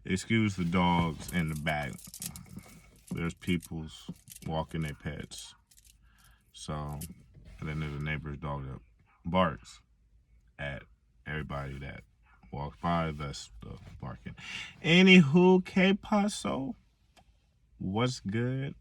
Excuse the dogs in the back. There's people's walking their pets. So, and then there's a neighbor's dog that barks at everybody that walks by. That's the barking. Anywho, K Paso, what's good?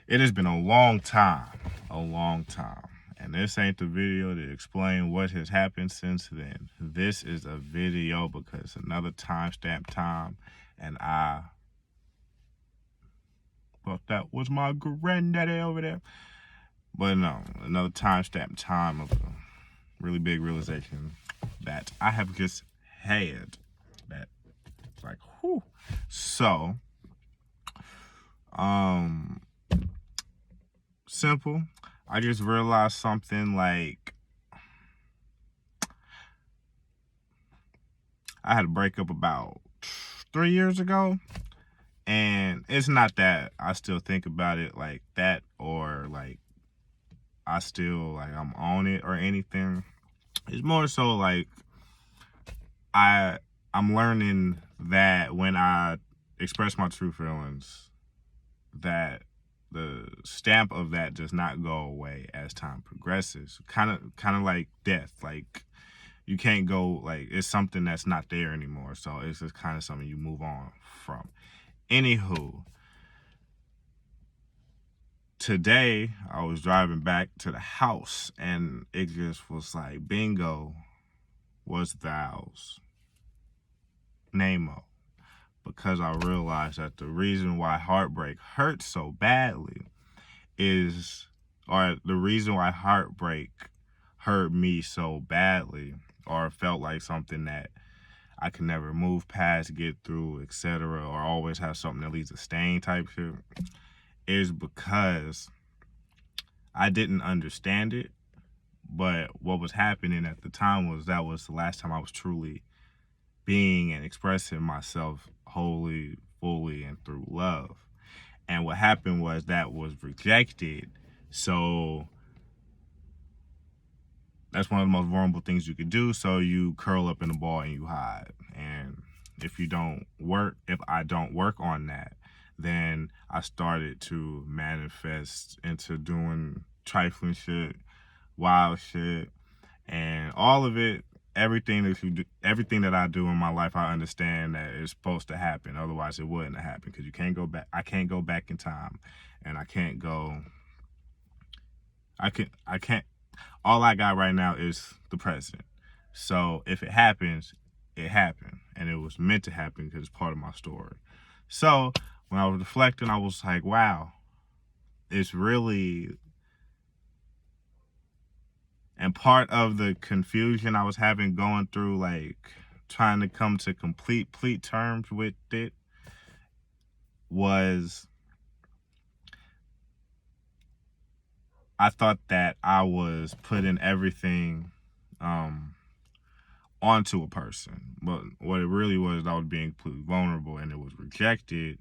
It has been a long time. And this ain't the video to explain what has happened since then. This is a video because another timestamp time, and I thought that was my granddaddy over there. But no, another timestamp time of a really big realization that I have just had. That it's like, whew. So, simple. I just realized something like I had a breakup about 3 years ago. And it's not that I still think about it like that, or like I still like I'm on it or anything. It's more so like I'm learning that when I express my true feelings, that the stamp of that does not go away as time progresses. Kind of like death. Like you can't go, like it's something that's not there anymore. So it's just kind of something you move on from. Anywho, today I was driving back to the house and it just was like, bingo, was thou's Nemo. Because I realized that the reason why heartbreak hurts so badly is, or the reason why heartbreak hurt me so badly, or felt like something that I could never move past, get through, etc., or always have something that leaves a stain type shit, is because I didn't understand it. But what was happening at the time was that was the last time I was truly being and expressing myself wholly, fully, and through love. And what happened was that was rejected. So that's one of the most vulnerable things you could do. So you curl up in a ball and you hide. And if I don't work on that, then I started to manifest into doing trifling shit, wild shit, and all of it. Everything that I do in my life, I understand that it's supposed to happen. Otherwise, it wouldn't have happened, because you can't go back. I can't go back in time, and I can't. All I got right now is the present. So if it happens, it happened, and it was meant to happen because it's part of my story. So when I was reflecting, I was like, wow, it's really. And part of the confusion I was having going through, like, trying to come to complete terms with it, was I thought that I was putting everything onto a person. But what it really was, I was being completely vulnerable, and it was rejected.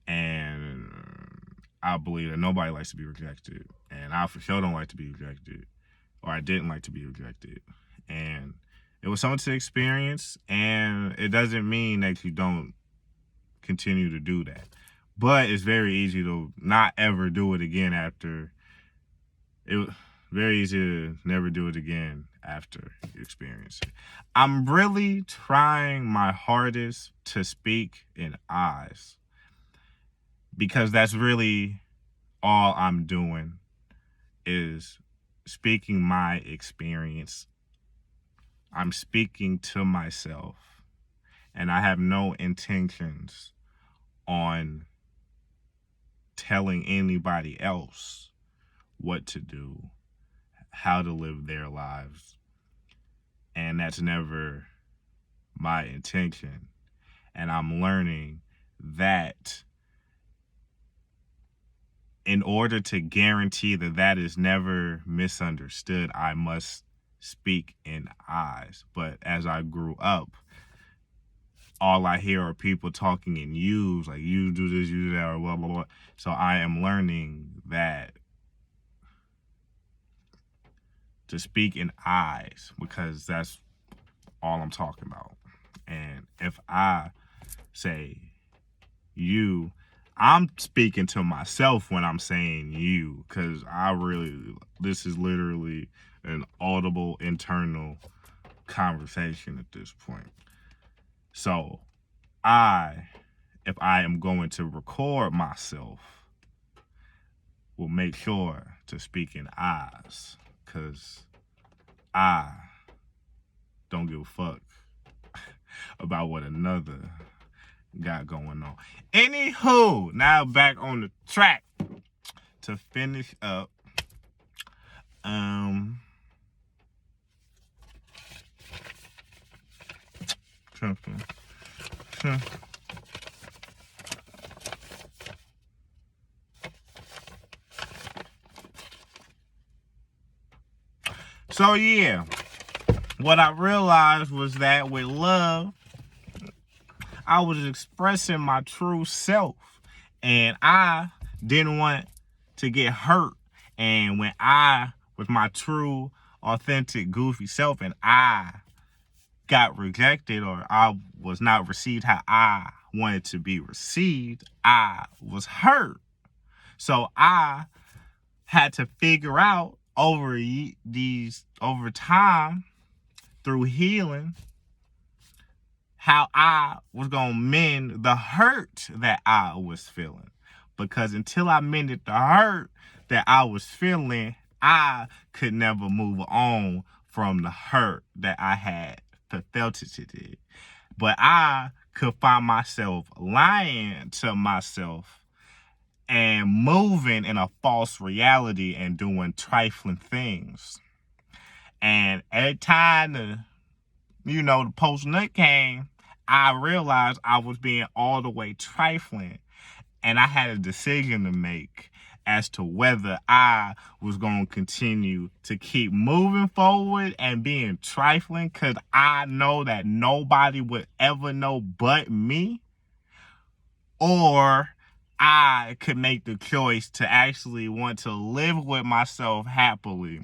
And I believe that nobody likes to be rejected. And I for sure don't like to be rejected. Or I didn't like to be rejected. And it was something to experience, and it doesn't mean that you don't continue to do that. But it's very easy to not ever do it again after. It was very easy to never do it again after you experience it. I'm really trying my hardest to speak in I's, because that's really all I'm doing, is speaking my experience. I'm speaking to myself, and I have no intentions on telling anybody else what to do, how to live their lives. And that's never my intention. And I'm learning that in order to guarantee that that is never misunderstood, I must speak in I's. But as I grew up, all I hear are people talking in yous, like you do this, you do that, or blah, blah, blah. So I am learning that to speak in I's, because that's all I'm talking about. And if I say you, I'm speaking to myself when I'm saying you, because this is literally an audible internal conversation at this point. So if I am going to record myself, will make sure to speak in I's, because I don't give a fuck about what another got going on. Anywho, now back on the track to finish up. So yeah, what I realized was that with love, I was expressing my true self, and I didn't want to get hurt. And when I was my true, authentic, goofy self, and I got rejected, or I was not received how I wanted to be received, I was hurt. So I had to figure out over time through healing how I was going to mend the hurt that I was feeling. Because until I mended the hurt that I was feeling, I could never move on from the hurt that I had felt it. But I could find myself lying to myself and moving in a false reality and doing trifling things. And every time the post-nut came, I realized I was being all the way trifling. And I had a decision to make as to whether I was going to continue to keep moving forward and being trifling, because I know that nobody would ever know but me, or I could make the choice to actually want to live with myself happily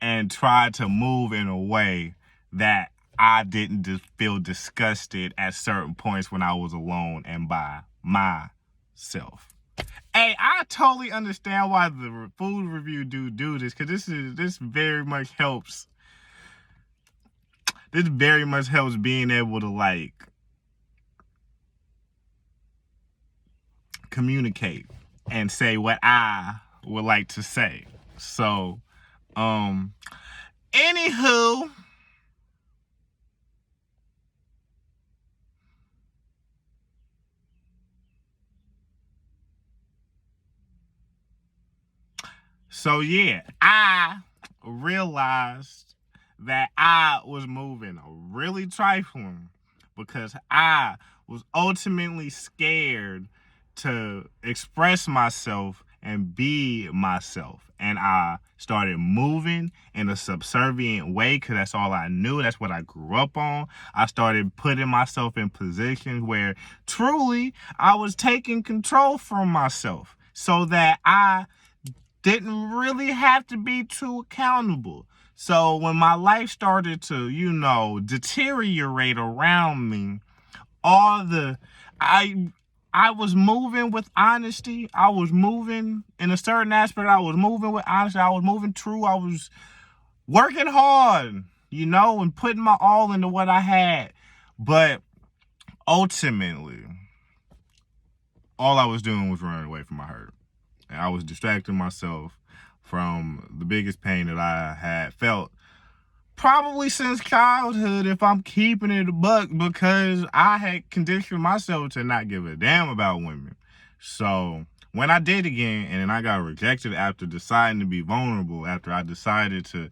and try to move in a way that I didn't just feel disgusted at certain points when I was alone and by myself. Hey, I totally understand why the food review do this, because this very much helps. This very much helps being able to communicate and say what I would like to say. So, anywho, so yeah, I realized that I was moving really trifling because I was ultimately scared to express myself and be myself. And I started moving in a subservient way because that's all I knew. That's what I grew up on. I started putting myself in positions where truly I was taking control from myself so that I didn't really have to be too accountable. So when my life started to, deteriorate around me, I was moving with honesty. I was moving in a certain aspect. I was moving with honesty. I was moving true. I was working hard, and putting my all into what I had. But ultimately, all I was doing was running away from my hurt. And I was distracting myself from the biggest pain that I had felt probably since childhood, if I'm keeping it a buck, because I had conditioned myself to not give a damn about women. So when I did again, and then I got rejected after deciding to be vulnerable, after I decided to,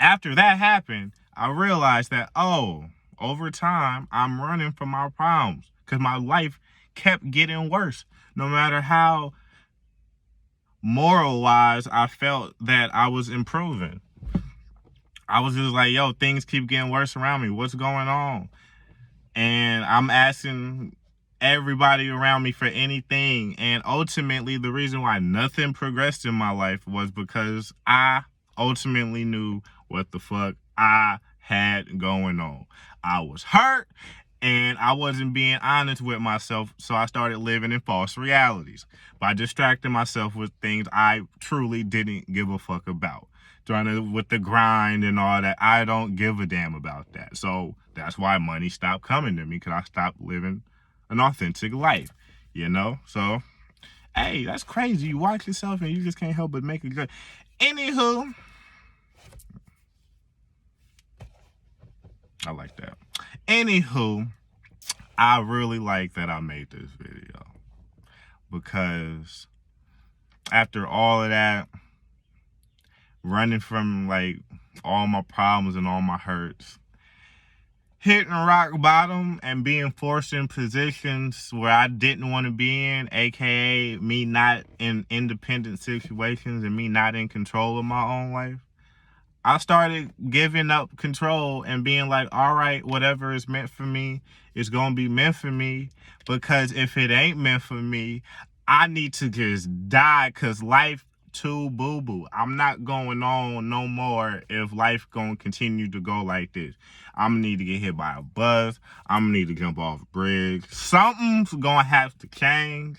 after that happened, I realized that, over time, I'm running from my problems because my life kept getting worse. No matter how moral-wise I felt that I was improving. I was just like, things keep getting worse around me. What's going on? And I'm asking everybody around me for anything. And ultimately, the reason why nothing progressed in my life was because I ultimately knew what the fuck I had going on. I was hurt and I wasn't being honest with myself, so I started living in false realities by distracting myself with things I truly didn't give a fuck about. Trying to, with the grind and all that, I don't give a damn about that. So that's why money stopped coming to me, because I stopped living an authentic life, you know? So, hey, that's crazy. You watch yourself and you just can't help but make it good. Anywho, I like that. Anywho, I really like that I made this video, because after all of that, running from like all my problems and all my hurts, hitting rock bottom and being forced in positions where I didn't want to be in, aka me not in independent situations and me not in control of my own life, I started giving up control and being like, all right, whatever is meant for me is going to be meant for me, because if it ain't meant for me, I need to just die, because life too boo-boo. I'm not going on no more if life gonna continue to go like this. I'm gonna need to get hit by a bus. I'm gonna need to jump off a bridge. Something's gonna have to change,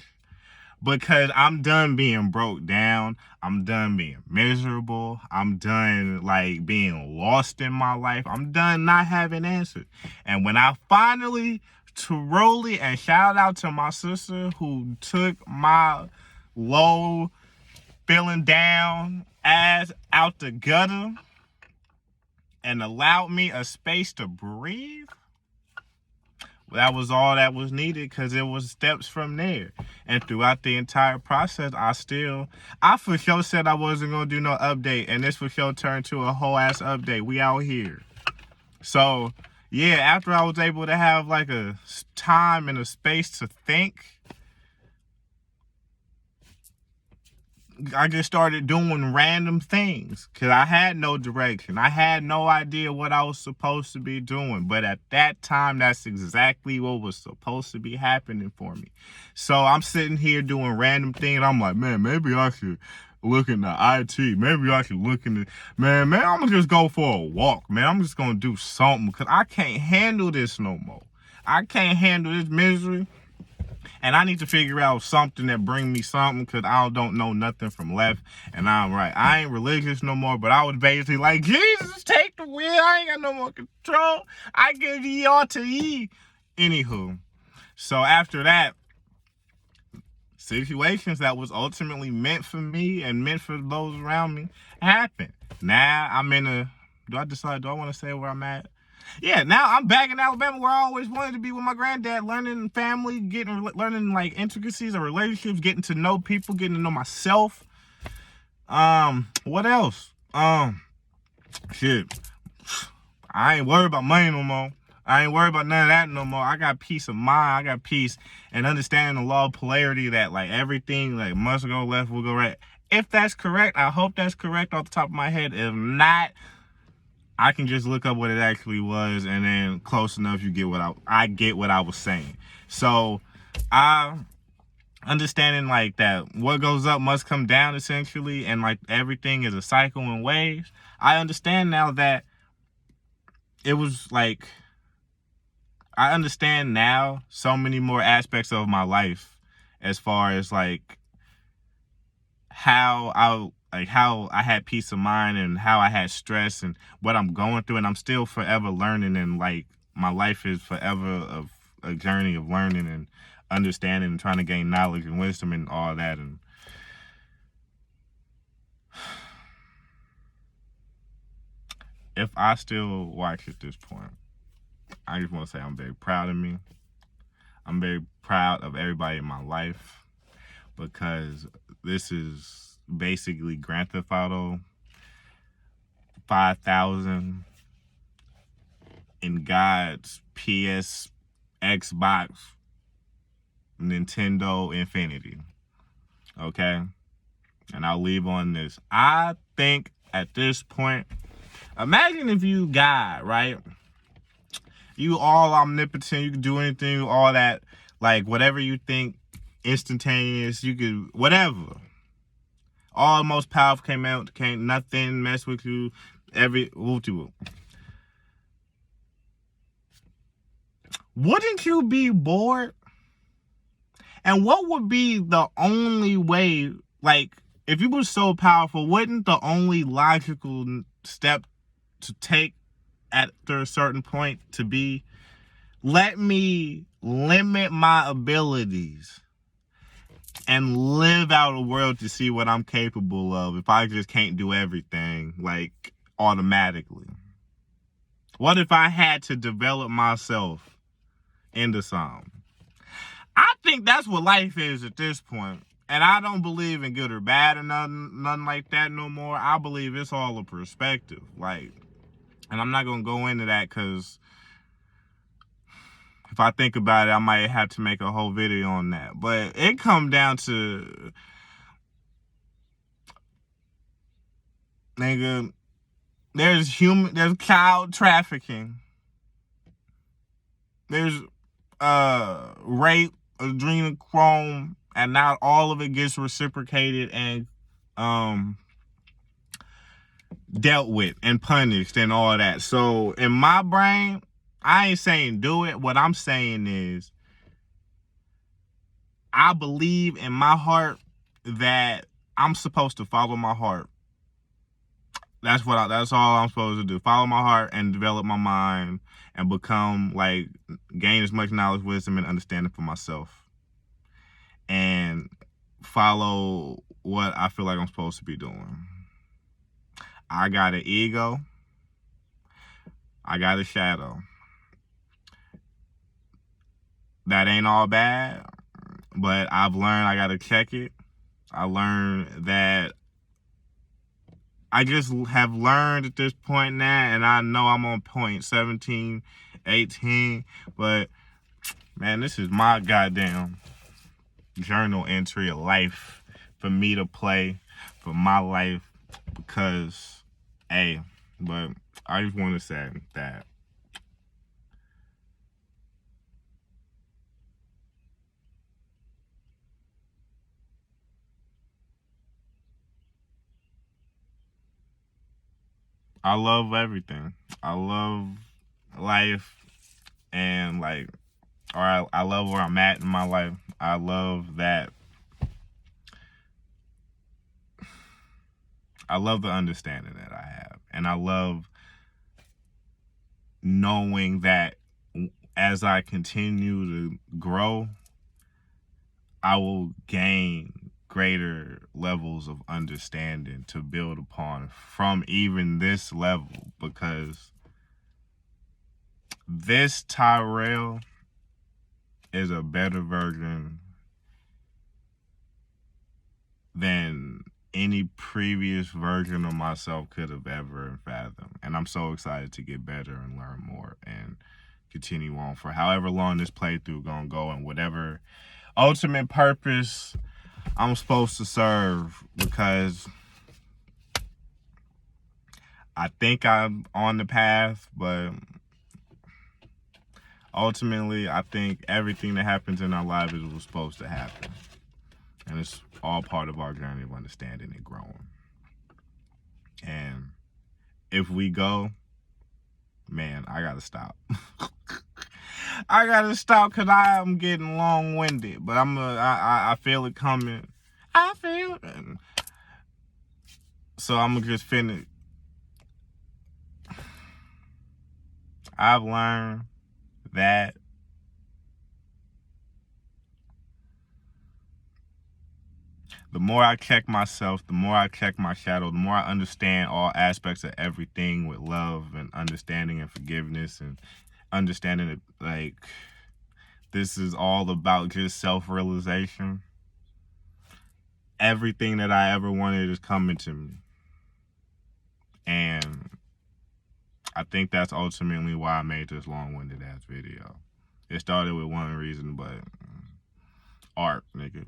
because I'm done being broke down. I'm done being miserable. I'm done like being lost in my life. I'm done not having answers. And when I finally, truly, and shout out to my sister who took my low, feeling down ass out the gutter and allowed me a space to breathe, that was all that was needed, because it was steps from there. And throughout the entire process, I for sure said I wasn't going to do no update, and this for sure turned to a whole ass update. We out here. So yeah, after I was able to have like a time and a space to think, I just started doing random things, because I had no direction. I had no idea what I was supposed to be doing. But at that time, that's exactly what was supposed to be happening for me. So I'm sitting here doing random things. I'm like, man, maybe I should look into IT. Maybe I should look into, man, I'm going to just go for a walk, man. I'm just going to do something, because I can't handle this no more. I can't handle this misery. And I need to figure out something that bring me something, because I don't know nothing from left and I'm right. I ain't religious no more, but I was basically like, Jesus, take the wheel. I ain't got no more control. I give ye all to ye. Anywho, so after that, situations that was ultimately meant for me and meant for those around me happened. Now I'm in a, do I want to say where I'm at? Yeah, now I'm back in Alabama, where I always wanted to be with my granddad, learning family, learning like intricacies of relationships, getting to know people, getting to know myself. What else? Shit. I ain't worried about money no more. I ain't worried about none of that no more. I got peace of mind. I got peace and understanding the law of polarity, that like everything like must go left will go right. If that's correct, I hope that's correct off the top of my head. If not, I can just look up what it actually was, and then close enough, you get what I get what I was saying. So I understanding like that what goes up must come down, essentially, and like everything is a cycle and waves. I understand now that it was like, I understand now so many more aspects of my life, as far as like how I had peace of mind and how I had stress and what I'm going through, and I'm still forever learning, and like my life is forever of a journey of learning and understanding and trying to gain knowledge and wisdom and all that. And if I still watch at this point, I just want to say I'm very proud of me. I'm very proud of everybody in my life, because this is basically Grand Theft Auto 5000 in God's PS, Xbox, Nintendo Infinity. Okay? And I'll leave on this. I think at this point, imagine if you God, right? You all omnipotent, you can do anything, all that, like whatever you think, instantaneous, you could, whatever. All the most powerful came out, can't nothing mess with you, wouldn't you be bored? And what would be the only way, like, if you were so powerful, wouldn't the only logical step to take after a certain point to be, let me limit my abilities and live out a world to see what I'm capable of if I just can't do everything, like, automatically? What if I had to develop myself into something? I think that's what life is at this point. And I don't believe in good or bad or nothing like that no more. I believe it's all a perspective. Like, and I'm not going to go into that because if I think about it, I might have to make a whole video on that. But it comes down to, nigga, there's child trafficking. There's rape, adrenochrome, and not all of it gets reciprocated and dealt with and punished and all that. So in my brain, I ain't saying do it. What I'm saying is, I believe in my heart that I'm supposed to follow my heart. That's all I'm supposed to do. Follow my heart and develop my mind and become, like, gain as much knowledge, wisdom, and understanding for myself. And follow what I feel like I'm supposed to be doing. I got an ego. I got a shadow. That ain't all bad, but I've learned I gotta check it. I learned that I just have learned at this point now, and I know I'm on point 17, 18, but man, this is my goddamn journal entry of life for me to play for my life because, hey, but I just want to say that I love everything. I love life and, like, I love where I'm at in my life. I love that. I love the understanding that I have. And I love knowing that as I continue to grow, I will gain greater levels of understanding to build upon from even this level, because this Tyrell is a better version than any previous version of myself could have ever fathomed. And I'm so excited to get better and learn more and continue on for however long this playthrough gonna go and whatever ultimate purpose I'm supposed to serve, because I think I'm on the path, but ultimately I think everything that happens in our lives is what's supposed to happen. And it's all part of our journey of understanding and growing. And if we go, man, I gotta stop. I gotta stop because I am getting long-winded, but I feel it coming. I feel it. So I'm gonna just finish. I've learned that the more I check myself, the more I check my shadow, the more I understand all aspects of everything with love and understanding and forgiveness and understanding that, like, this is all about just self-realization. Everything that I ever wanted is coming to me. And I think that's ultimately why I made this long-winded ass video. It started with one reason, but art, nigga.